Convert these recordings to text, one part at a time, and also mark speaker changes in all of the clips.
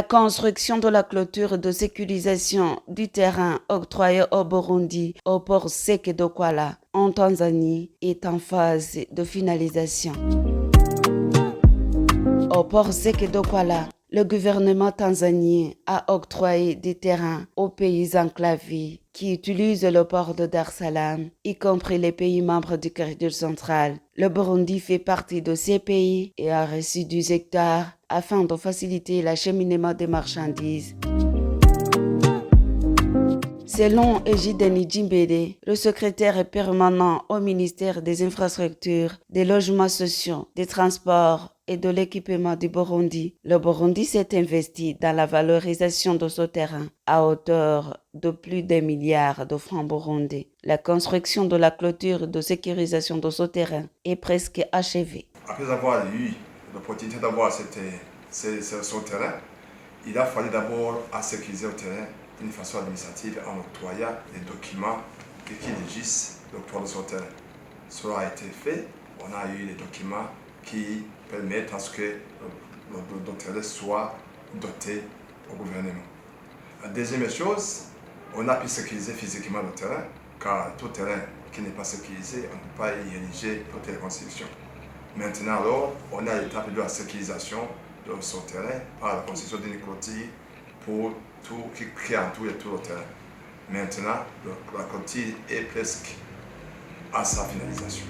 Speaker 1: La construction de la clôture de sécurisation du terrain octroyé au Burundi au port sec de Douala en Tanzanie est en phase de finalisation. Au port sec de Douala, le gouvernement tanzanien a octroyé des terrains aux pays enclavés qui utilisent le port de Dar es Salaam, y compris les pays membres du corridor central. Le Burundi fait partie de ces pays et a reçu 10 hectares afin de faciliter l'acheminement des marchandises. Selon Ejideni Djimbede, le secrétaire permanent au ministère des Infrastructures, des Logements sociaux, des Transports et de l'équipement du Burundi, le Burundi s'est investi dans la valorisation de ce terrain à hauteur de plus d'1 milliard de francs burundais. La construction de la clôture de sécurisation de ce terrain est presque achevée.
Speaker 2: Après avoir eu l'opportunité d'avoir ce terrain, il a fallu d'abord sécuriser le terrain d'une façon administrative en octroyant les documents qui régissent l'octroi de ce terrain. Cela a été fait, on a eu les documents qui permettent à ce que le terrain soit doté au gouvernement. La deuxième chose, on a pu sécuriser physiquement le terrain, car tout terrain qui n'est pas sécurisé, on ne peut pas y ériger toutes les constructions. Maintenant alors, on a l'étape de la sécurisation de ce terrain par la construction d'une clôture pour tout qui entoure tout le terrain. Maintenant, la clôture est presque à sa finalisation.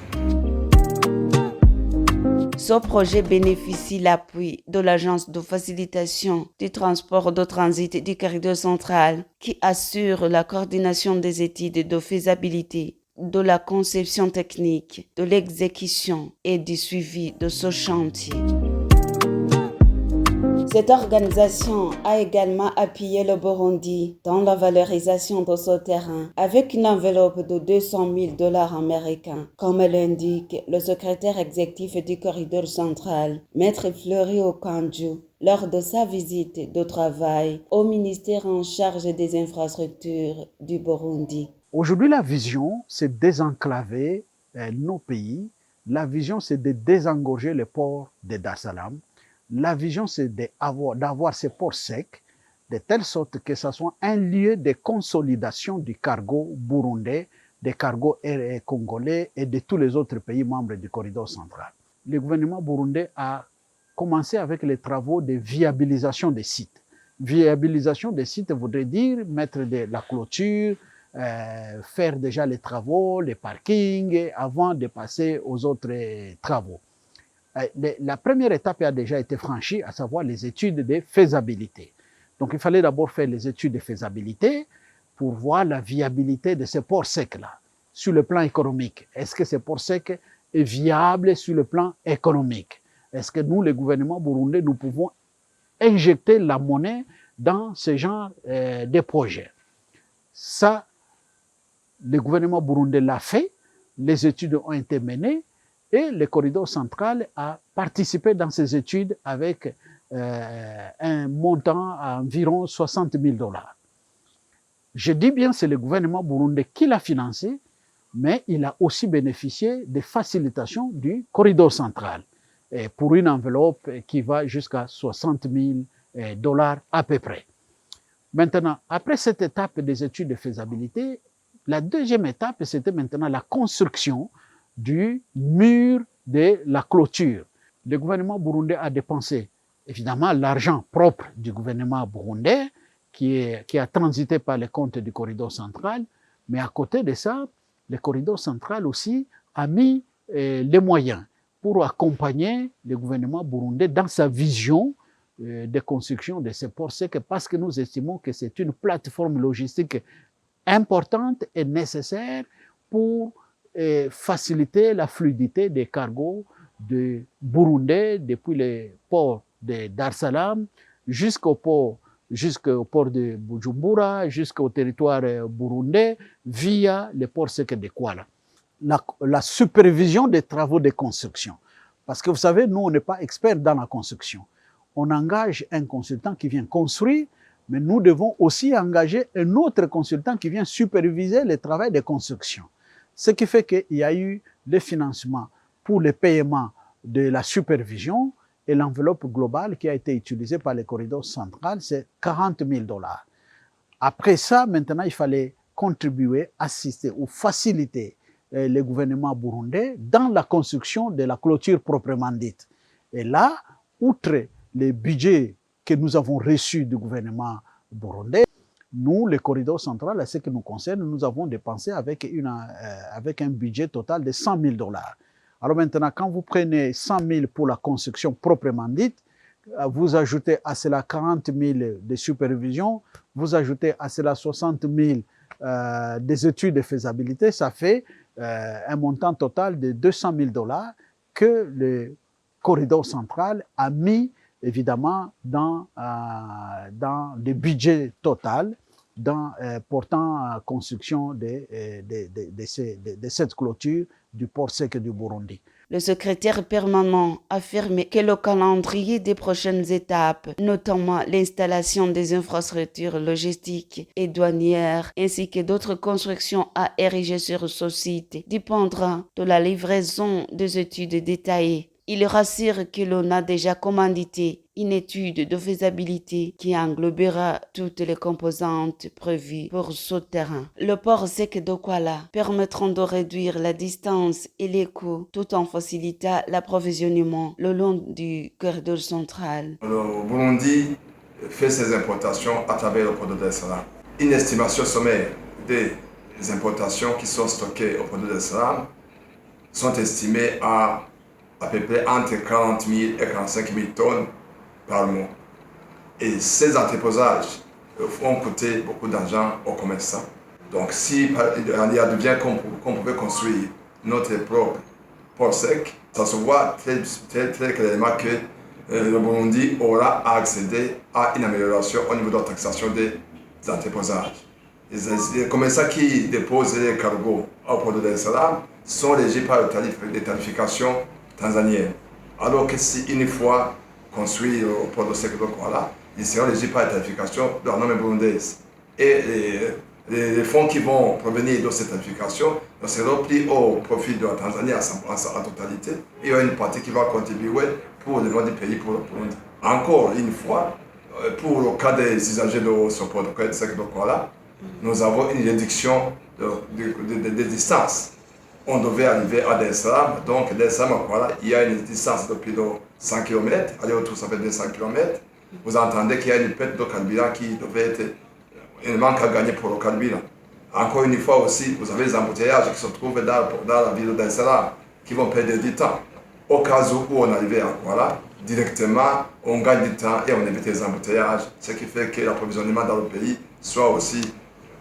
Speaker 1: Ce projet bénéficie l'appui de l'Agence de facilitation du transport de transit du corridor central qui assure la coordination des études de faisabilité, de la conception technique, de l'exécution et du suivi de ce chantier. Cette organisation a également appuyé le Burundi dans la valorisation de ce terrain avec une enveloppe de 200 000 $ américains, comme l'indique le secrétaire exécutif du corridor central, Maître Fleury Okanjo, lors de sa visite de travail au ministère en charge des infrastructures du Burundi.
Speaker 3: Aujourd'hui, la vision, c'est désenclaver nos pays. La vision, c'est de désengorger les ports de Dar es Salaam. La vision, c'est d'avoir ces ports secs, de telle sorte que ce soit un lieu de consolidation du cargo burundais, des cargos congolais et de tous les autres pays membres du corridor central. Le gouvernement burundais a commencé avec les travaux de viabilisation des sites. Viabilisation des sites voudrait dire mettre de la clôture, faire déjà les travaux, les parkings, avant de passer aux autres travaux. La première étape a déjà été franchie, à savoir les études de faisabilité. Donc il fallait d'abord faire les études de faisabilité pour voir la viabilité de ces ports secs-là, sur le plan économique. Est-ce que ces ports secs est viable sur le plan économique? Est-ce que nous, le gouvernement burundais, nous pouvons injecter la monnaie dans ce genre de projets? Ça, le gouvernement burundais l'a fait, les études ont été menées, et le corridor central a participé dans ces études avec un montant à environ 60 000 $. Je dis bien c'est le gouvernement burundais qui l'a financé, mais il a aussi bénéficié des facilitations du corridor central pour une enveloppe qui va jusqu'à 60 000 $ à peu près. Maintenant, après cette étape des études de faisabilité, la deuxième étape, c'était maintenant la construction du mur de la clôture. Le gouvernement burundais a dépensé évidemment l'argent propre du gouvernement burundais qui a transité par les comptes du corridor central, mais à côté de ça, le corridor central aussi a mis les moyens pour accompagner le gouvernement burundais dans sa vision de construction de ces ports secs parce que nous estimons que c'est une plateforme logistique importante et nécessaire pour faciliter la fluidité des cargos de burundais depuis les ports de Dar es Salaam jusqu'au port de Bujumbura, jusqu'au territoire burundais via les ports secs de Douala. La supervision des travaux de construction. Parce que vous savez, nous, on n'est pas experts dans la construction. On engage un consultant qui vient construire, mais nous devons aussi engager un autre consultant qui vient superviser le travail de construction. Ce qui fait qu'il y a eu le financement pour le paiement de la supervision Et l'enveloppe globale qui a été utilisée par les corridors centrales, c'est 40 000 $. Après ça, maintenant, il fallait contribuer, assister ou faciliter le gouvernement burundais dans la construction de la clôture proprement dite. Et là, outre les budgets que nous avons reçus du gouvernement burundais, nous, les corridors centrales, à ce qui nous concerne, nous avons dépensé avec un budget total de 100 000 $. Alors maintenant, quand vous prenez 100 000 pour la construction proprement dite, vous ajoutez à cela 40 000 de supervision, vous ajoutez à cela 60 000 des études de faisabilité, ça fait un montant total de 200 000 $ que le corridor central a mis évidemment dans le budget total portant construction de cette clôture du port sec du Burundi.
Speaker 1: Le secrétaire permanent affirme que le calendrier des prochaines étapes, notamment l'installation des infrastructures logistiques et douanières, ainsi que d'autres constructions à ériger sur ce site, dépendra de la livraison des études détaillées. Il rassure que l'on a déjà commandité une étude de faisabilité qui englobera toutes les composantes prévues pour ce terrain. Le port sec de Douala permettra de réduire la distance et les coûts tout en facilitant l'approvisionnement le long du corridor central.
Speaker 2: Le Burundi fait ses importations à travers le port de Dar es Salaam. Une estimation sommaire des importations qui sont stockées au port de Dar es Salaam sont estimées à peu près entre 40 000 et 45 000 tonnes par mois. Et ces entreposages font coûter beaucoup d'argent aux commerçants. Donc si il advient qu'on pouvait construire notre propre port sec, ça se voit très clairement que le Burundi aura accédé à une amélioration au niveau de la taxation des entreposages. Les commerçants qui déposent les cargos au port de Dar es Salaam sont régis par les tarifications tanzaniennes. Alors que si une fois construit au port de sec de Douala, ils seront régis par la tarification de la norme burundaise. Et les fonds qui vont provenir de cette tarification seront pris au profit de la Tanzanie en totalité. Il y aura une partie qui va contribuer pour le niveau du pays pour le Burundi. Encore une fois, pour le cas des usagers de ce port de sec de Douala, nous avons une réduction de distance. On devait arriver à Dar es Salaam, donc Dar es Salaam, voilà, il y a une distance de plus de 100 km, aller-retour ça fait 200 km. Vous entendez qu'il y a une perte de carburant qui devait être un manque à gagner pour le carburant. Encore une fois aussi, vous avez les embouteillages qui se trouvent dans la ville de Dar es Salaam, qui vont perdre du temps. Au cas où on arrivait à voilà, directement, on gagne du temps et on évite les embouteillages, ce qui fait que l'approvisionnement dans le pays soit aussi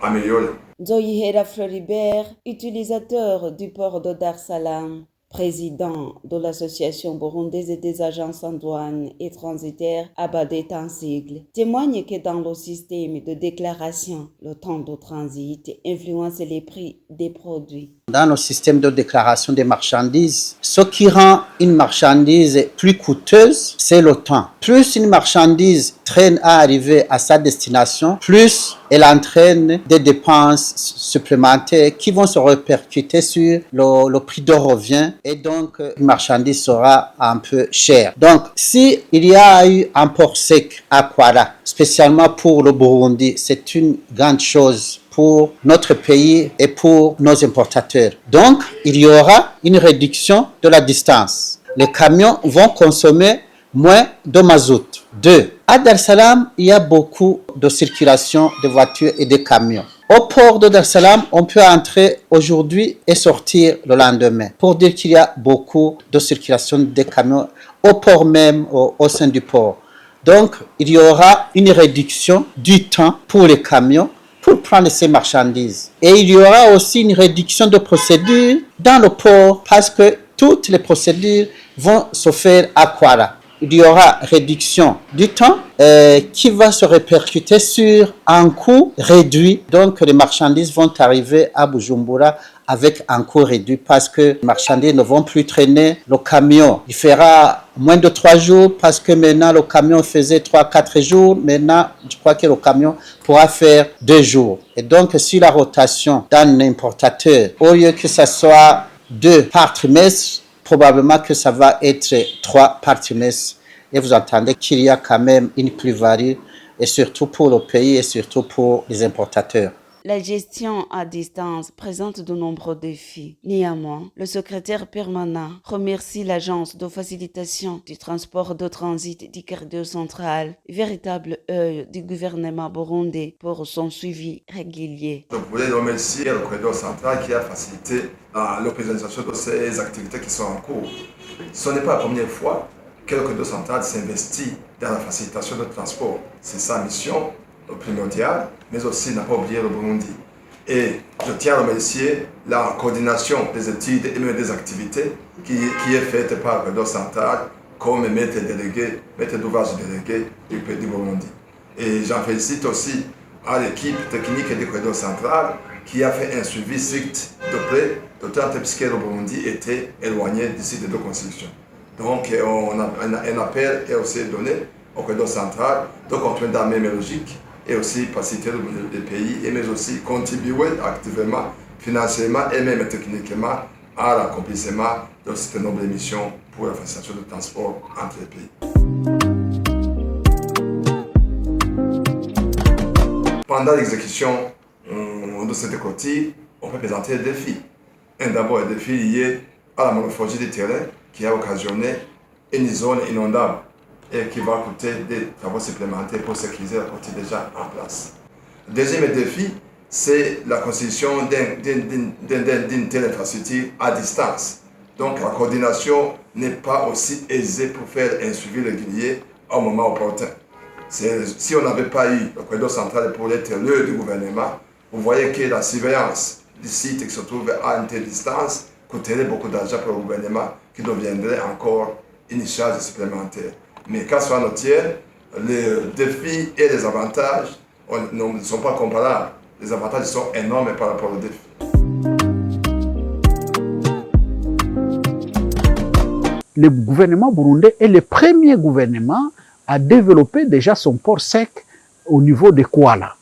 Speaker 2: amélioré.
Speaker 1: Nzoyihera Floribert, utilisateur du port de Dar es Salaam, président de l'Association burundaise des agences en douane et transitaires, Abadé en sigle, témoigne que dans le système de déclaration, le temps de transit influence les prix des produits.
Speaker 4: Dans le système de déclaration des marchandises, ce qui rend une marchandise plus coûteuse, c'est le temps. Plus une marchandise traîne à arriver à sa destination, plus elle entraîne des dépenses supplémentaires qui vont se répercuter sur le prix de revient et donc une marchandise sera un peu chère. Donc, si il y a eu un port sec à Douala, spécialement pour le Burundi, c'est une grande chose pour notre pays et pour nos importateurs. Donc, il y aura une réduction de la distance. Les camions vont consommer moins de mazout. 2. À Dar es Salaam, il y a beaucoup de circulation de voitures et de camions. Au port de Dar es Salaam, on peut entrer aujourd'hui et sortir le lendemain. Pour dire qu'il y a beaucoup de circulation de camions au port même, au sein du port. Donc, il y aura une réduction du temps pour les camions pour prendre ces marchandises. Et il y aura aussi une réduction de procédures dans le port parce que toutes les procédures vont se faire à Douala. Il y aura réduction du temps qui va se répercuter sur un coût réduit. Donc, les marchandises vont arriver à Bujumbura avec un coût réduit parce que les marchandises ne vont plus traîner. Le camion, il fera moins de 3 jours parce que maintenant, le camion faisait 3-4 jours. Maintenant, je crois que le camion pourra faire 2 jours. Et donc, si la rotation d'un importateur, au lieu que ça soit 2 par trimestre, probablement que ça va être 3 par trimestre. et vous entendez qu'il y a quand même une plus-value, et surtout pour le pays et surtout pour les importateurs.
Speaker 1: La gestion à distance présente de nombreux défis. Néanmoins, le secrétaire permanent remercie l'Agence de facilitation du transport de transit du corridor central, véritable œil du gouvernement burundais pour son suivi régulier.
Speaker 2: Je voulais remercier le corridor central qui a facilité l'organisation de ces activités qui sont en cours. Ce n'est pas la première fois que le corridor central s'investit dans la facilitation de transport. C'est sa mission primordiale, mais aussi n'a pas oublié le Burundi. Et je tiens à remercier la coordination des études et même des activités qui est faite par le corridor central comme maître d'ouvrage délégué du Burundi. Et j'en félicite aussi à l'équipe technique du corridor central qui a fait un suivi strict de près, d'autant que le Burundi était éloigné du site de construction. Donc un appel est aussi donné au corridor central de continuer dans la même logique et aussi faciliter le pays, et mais aussi contribuer activement, financièrement et même techniquement à l'accomplissement de cette noble mission pour la facilitation du transport entre les pays. Pendant l'exécution de cette clôture, on peut présenter des défis. D'abord, un défi lié à la morphologie du terrain qui a occasionné une zone inondable et qui va coûter des travaux supplémentaires pour sécuriser la clôture déjà en place. Deuxième défi, c'est la construction d'une telle infrastructure à distance. Donc la coordination n'est pas aussi aisée pour faire un suivi régulier au moment opportun. Si on n'avait pas eu le corridor central pour être l'œil du gouvernement, vous voyez que la surveillance du site qui se trouve à une telle distance coûterait beaucoup d'argent pour le gouvernement qui deviendrait encore une charge supplémentaire. Mais qu'à soit notière, les défis et les avantages ne sont pas comparables. Les avantages sont énormes par rapport aux défis.
Speaker 3: Le gouvernement burundais est le premier gouvernement à développer déjà son port sec au niveau de Kouala.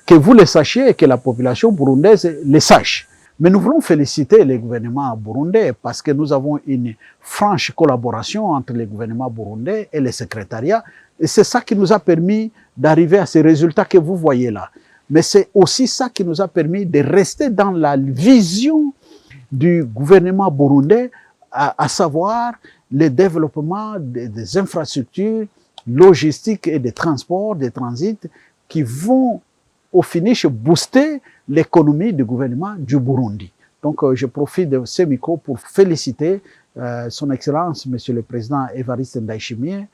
Speaker 3: Que vous le sachiez et que la population burundaise le sache. Mais nous voulons féliciter le gouvernement burundais parce que nous avons une franche collaboration entre le gouvernement burundais et le secrétariat. Et c'est ça qui nous a permis d'arriver à ces résultats que vous voyez là. Mais c'est aussi ça qui nous a permis de rester dans la vision du gouvernement burundais, à savoir le développement des infrastructures logistiques et de transport, de transit, qui vont au finish booster l'économie du gouvernement du Burundi. Donc je profite de ce micro pour féliciter son Excellence, Monsieur le Président Évariste Ndayishimiye,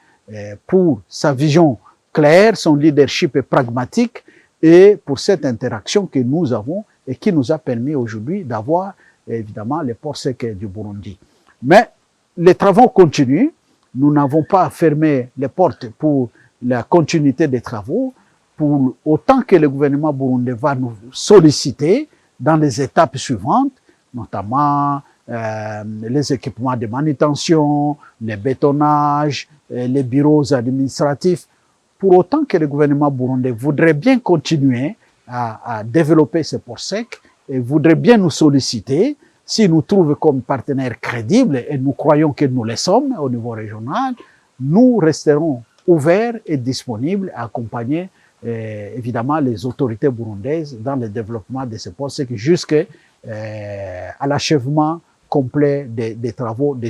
Speaker 3: pour sa vision claire, son leadership pragmatique et pour cette interaction que nous avons et qui nous a permis aujourd'hui d'avoir évidemment les ports secs du Burundi. Mais les travaux continuent. Nous n'avons pas fermé les portes pour la continuité des travaux. Pour autant que le gouvernement burundais va nous solliciter dans les étapes suivantes, notamment les équipements de manutention, les bétonnages, les bureaux administratifs. Pour autant que le gouvernement burundais voudrait bien continuer à développer ces ports secs et voudrait bien nous solliciter, s'il nous trouve comme partenaires crédibles, et nous croyons que nous le sommes au niveau régional, nous resterons ouverts et disponibles à accompagner évidemment les autorités burundaises dans le développement de ces ports secs jusqu'à l'achèvement complet des travaux de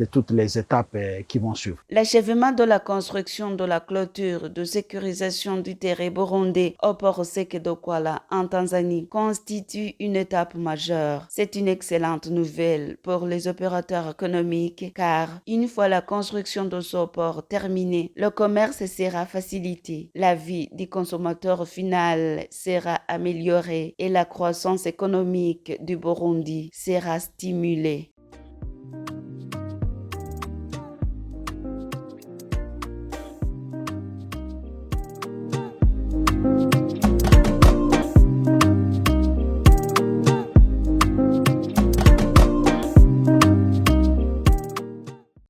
Speaker 3: toutes les étapes qui vont suivre.
Speaker 1: L'achèvement de la construction de la clôture de sécurisation du terrain burundais au port sec de Kouala en Tanzanie constitue une étape majeure. C'est une excellente nouvelle pour les opérateurs économiques car une fois la construction de ce port terminée, le commerce sera facilité, la vie du consommateur final sera améliorée et la croissance économique du Burundi sera stimulée.